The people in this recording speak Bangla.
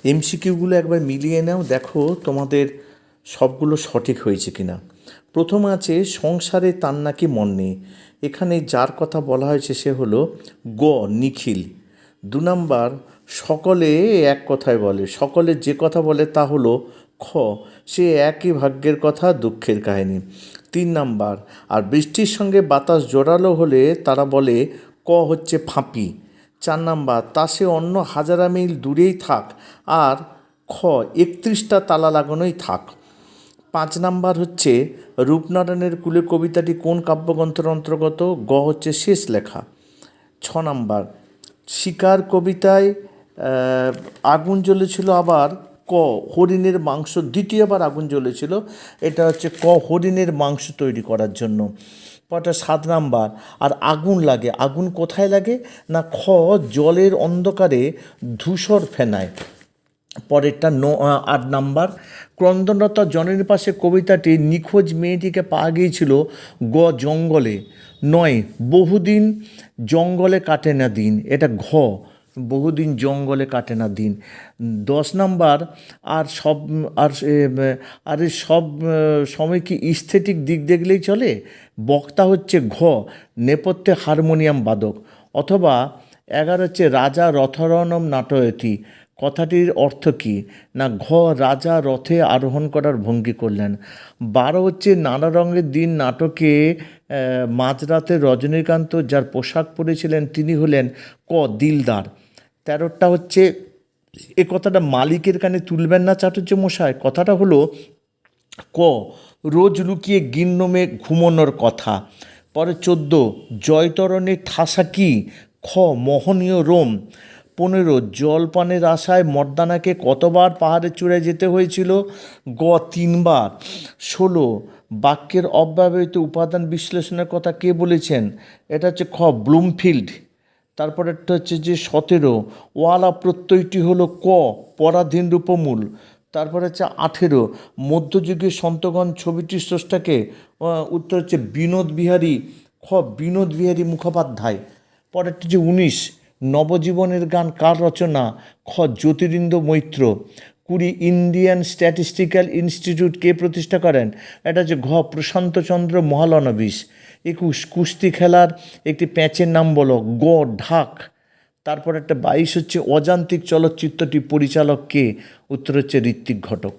এমসিকিউগুলো একবার মিলিয়ে নাও, দেখো তোমাদের সবগুলো সঠিক হয়েছে কিনা। প্রথম আছে সংসারে তার নাকি মন নেই। এখানে যার কথা বলা হয়েছে সে হলো গ নিখিল। 2 নাম্বার, সকলে এক কথায় বলে, সকলে যে কথা বলে তা হলো খ সে একই ভাগ্যের কথা, দুঃখের কাহিনী। 3 নাম্বার, আর বৃষ্টির সঙ্গে বাতাস জোরালো হলে তারা বলে ক হচ্ছে ফাঁপি। 4 নাম্বার, তা সে অন্য হাজারা মিল দূরেই থাক, আর খ 31টা তালা লাগানোই থাক। 5 নাম্বার হচ্ছে রূপনারায়ণের কুলে কবিতাটি কোন কাব্যগ্রন্থের অন্তর্গত, গ হচ্ছে শেষ লেখা। 6 নাম্বার, শিকার কবিতায় আগুন জ্বলেছিল, আবার ক হরিণের মাংস, দ্বিতীয়বার আগুন জ্বলেছিল, এটা হচ্ছে ক হরিণের মাংস তৈরি করার জন্য। পরটা 7 নাম্বার, আর আগুন লাগে, আগুন কোথায় লাগে না খ জলের অন্ধকারে ধূসর ফেনায়। পরেরটা 8 নাম্বার, ক্রন্দনরতা জনের পাশে কবিতাটি নিখোঁজ মেয়েটিকে পাওয়া গিয়েছিল, গ জঙ্গলে। 9, বহুদিন জঙ্গলে কাটে না দিন, এটা ঘ বহুদিন জঙ্গলে কাটে না দিন। 10 নাম্বার, আর সব আর আর সব সময় কি স্থেটিক দিক দেখলেই চলে, বক্তা হচ্ছে ঘ নেপথ্যে হারমোনিয়াম বাদক। অথবা 11 হচ্ছে রাজা রথরণম নাটয়তি, কথাটির অর্থ কী না ঘ রাজা রথে আরোহণ করার ভঙ্গি করলেন। 12 হচ্ছে নানা রঙের দিন নাটকে মাঝরাতে রজনীকান্ত যার পোশাক পরেছিলেন তিনি হলেন ক দিলদার। 13টা হচ্ছে এ কথাটা মালিকের কানে তুলবেন না চাটুর্য মশাই, কথাটা হলো ক রোজ লুকিয়ে গিন্নমে ঘুমোনোর কথা। পরে 14, জয়তরণের ঠাসা কি, খ মোহনীয় রোম। 15, জলপানের আশায় মর্দানাকে কতবার পাহাড়ের চূড়ায় যেতে হয়েছিল, গ 3বার। 16, বাক্যের অব্যবহৃত উপাদান বিশ্লেষণের কথা কে বলেছেন, এটা হচ্ছে খ ব্লুমফিল্ড। তারপরে একটা হচ্ছে যে 17, ওয়ালা প্রত্যয়টি হলো ক পরাধীন রূপমূল। তারপরে হচ্ছে 18, মধ্যযুগীয় সন্তগণ ছবিটির স্রষ্টাকে, উত্তর হচ্ছে বিনোদ বিহারী, খ বিনোদ বিহারী মুখোপাধ্যায়। পরেরটি যে 19, নবজীবনের গান কার রচনা, খ Jyotirindra Moitra. 20, Indian Statistical Institute কে প্রতিষ্ঠা করেন, এটা হচ্ছে ঘ প্রশান্তচন্দ্র মহালনবিশ। 21, কুস্তি খেলার একটি প্যাঁচের নাম বলো, গ ঢাক। তারপর একটা 22 হচ্ছে অযান্ত্রিক চলচ্চিত্রটি পরিচালক কে, উত্তর হচ্ছে ঋত্বিক ঘটক।